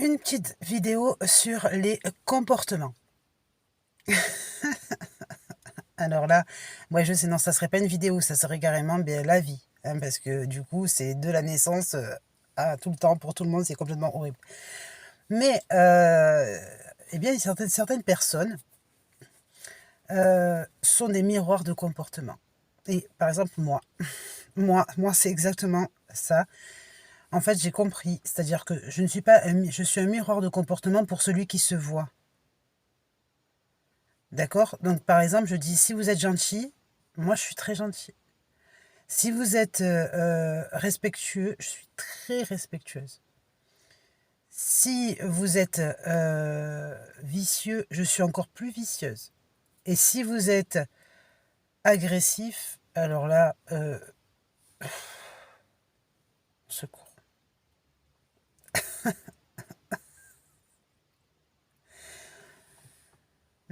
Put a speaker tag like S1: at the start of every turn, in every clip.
S1: Une petite vidéo sur les comportements. Alors là, moi je sais, non, ça serait pas une vidéo, ça serait carrément la vie. Hein, parce que du coup, c'est de la naissance à tout le temps, pour tout le monde, c'est complètement horrible. Mais, eh bien, certaines personnes sont des miroirs de comportement. Et par exemple, moi c'est exactement ça. En fait, j'ai compris, c'est-à-dire que je ne suis pas je suis un miroir de comportement pour celui qui se voit. D'accord? Donc, par exemple, je dis, si vous êtes gentil, moi, je suis très gentil. Si vous êtes respectueux, je suis très respectueuse. Si vous êtes vicieux, je suis encore plus vicieuse. Et si vous êtes agressif, alors là, secours.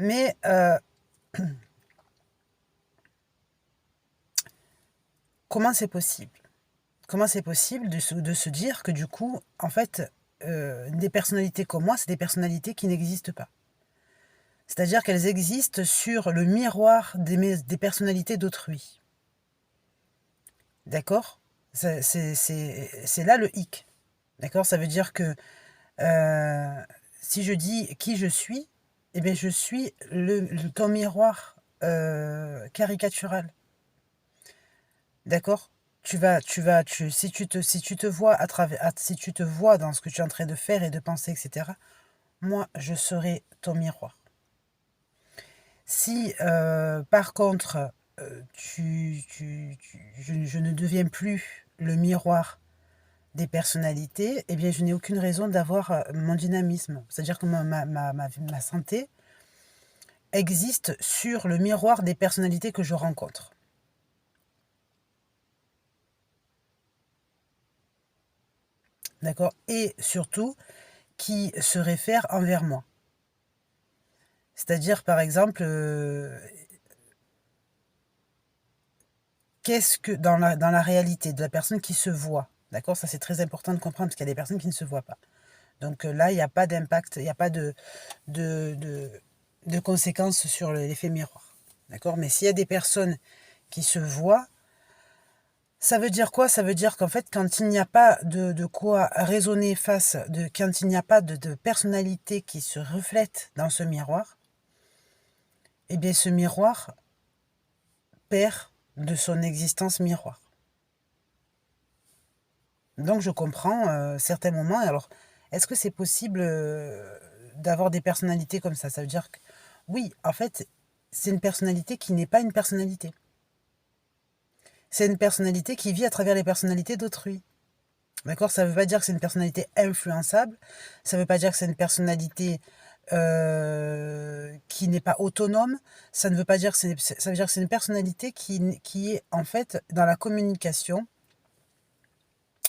S1: Mais comment c'est possible? Comment c'est possible de se dire que du coup, en fait, des personnalités comme moi, c'est des personnalités qui n'existent pas. C'est-à-dire qu'elles existent sur le miroir des personnalités d'autrui. D'accord? C'est là le hic. D'accord? Ça veut dire que si je dis qui je suis, eh bien je suis ton miroir caricatural. D'accord? Si tu te vois si tu te vois dans ce que tu es en train de faire et de penser, etc., moi, je serai ton miroir. Si, par contre, je ne deviens plus le miroir des personnalités, eh bien, je n'ai aucune raison d'avoir mon dynamisme. C'est-à-dire que ma santé existe sur le miroir des personnalités que je rencontre. D'accord? Et surtout, qui se réfèrent envers moi. C'est-à-dire, par exemple, qu'est-ce que dans la réalité de la personne qui se voit, d'accord? Ça, c'est très important de comprendre parce qu'il y a des personnes qui ne se voient pas. Donc là, il n'y a pas d'impact, il n'y a pas de, de, de conséquences sur l'effet miroir. D'accord? Mais s'il y a des personnes qui se voient, ça veut dire quoi? Ça veut dire qu'en fait, quand il n'y a pas de quoi raisonner quand il n'y a pas de personnalité qui se reflète dans ce miroir, eh bien ce miroir perd de son existence miroir. Donc je comprends certains moments. Alors, est-ce que c'est possible d'avoir des personnalités comme ça? Ça veut dire que oui, en fait, c'est une personnalité qui n'est pas une personnalité. C'est une personnalité qui vit à travers les personnalités d'autrui. D'accord? Ça ne veut pas dire que c'est une personnalité influençable. Ça ne veut pas dire que c'est une personnalité qui n'est pas autonome. Ça ne veut pas dire que ça veut dire que c'est une personnalité qui est en fait dans la communication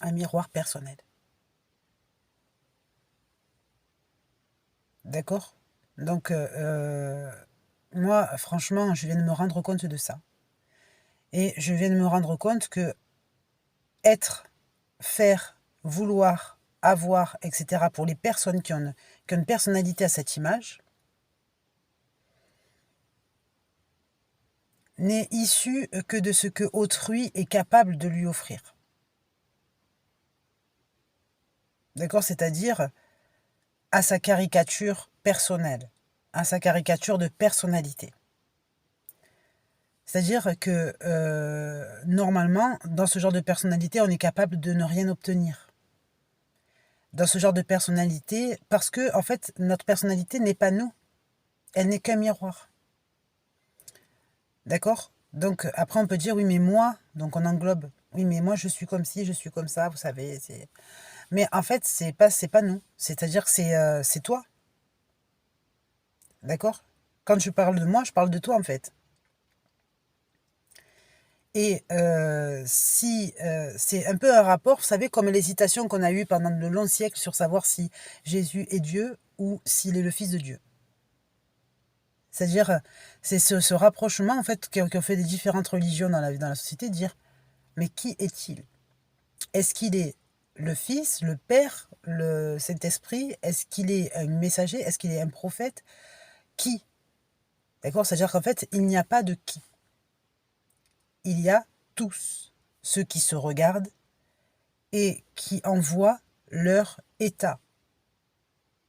S1: un miroir personnel. D'accord? Donc, moi, franchement, je viens de me rendre compte de ça. Et je viens de me rendre compte que être, faire, vouloir, avoir, etc., pour les personnes qui ont une personnalité à cette image, n'est issu que de ce que autrui est capable de lui offrir. D'accord? C'est-à-dire à sa caricature personnelle, à sa caricature de personnalité. C'est-à-dire que normalement, dans ce genre de personnalité, on est capable de ne rien obtenir. Dans ce genre de personnalité, parce que en fait, notre personnalité n'est pas nous. Elle n'est qu'un miroir. D'accord? Donc après, on peut dire oui, mais moi, donc on englobe. Oui, mais moi, je suis comme ci, je suis comme ça, vous savez. Mais en fait, c'est pas nous. C'est-à-dire que c'est toi. D'accord? Quand je parle de moi, je parle de toi en fait. Et si c'est un peu un rapport, vous savez, comme l'hésitation qu'on a eue pendant de longs siècles sur savoir si Jésus est Dieu ou s'il est le Fils de Dieu. C'est-à-dire, c'est ce rapprochement en fait qu'ont fait les différentes religions dans la société, de dire mais qui est-il? Est-ce qu'il est le Fils, le Père, le Saint-Esprit? Est-ce qu'il est un messager? Est-ce qu'il est un prophète? Qui? D'accord? C'est-à-dire qu'en fait, il n'y a pas de qui. Il y a tous ceux qui se regardent et qui envoient leur état.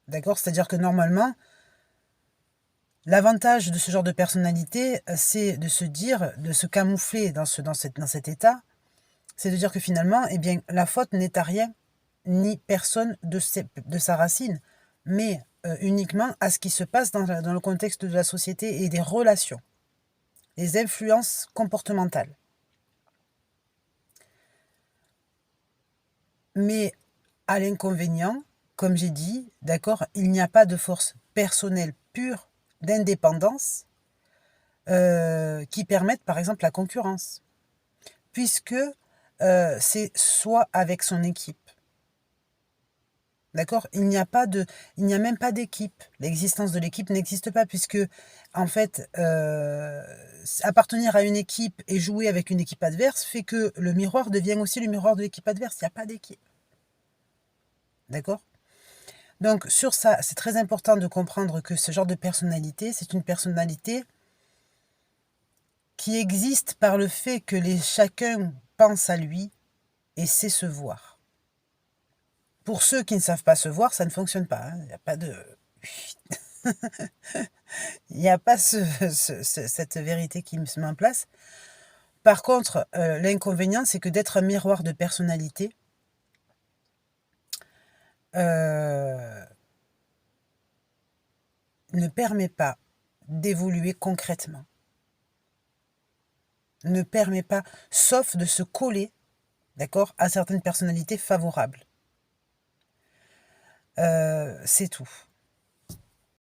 S1: D'accord? C'est-à-dire que normalement, l'avantage de ce genre de personnalité, c'est de se dire, de se camoufler dans cet état, c'est de dire que finalement, eh bien, la faute n'est à rien, ni personne de sa racine, mais uniquement à ce qui se passe dans le contexte de la société et des relations, les influences comportementales. Mais à l'inconvénient, comme j'ai dit, d'accord, il n'y a pas de force personnelle pure d'indépendance qui permettent par exemple la concurrence, puisque c'est soit avec son équipe. D'accord? Il n'y a même pas d'équipe. L'existence de l'équipe n'existe pas puisque, en fait, appartenir à une équipe et jouer avec une équipe adverse fait que le miroir devient aussi le miroir de l'équipe adverse. Il n'y a pas d'équipe. D'accord? Donc, sur ça, c'est très important de comprendre que ce genre de personnalité, c'est une personnalité qui existe par le fait que chacun pense à lui et sait se voir. Pour ceux qui ne savent pas se voir, ça ne fonctionne pas. Il n'y a pas de... Il n'y a pas cette vérité qui se met en place. Par contre, l'inconvénient, c'est que d'être un miroir de personnalité, ne permet pas d'évoluer concrètement. Ne permet pas, sauf de se coller, d'accord, à certaines personnalités favorables. C'est tout.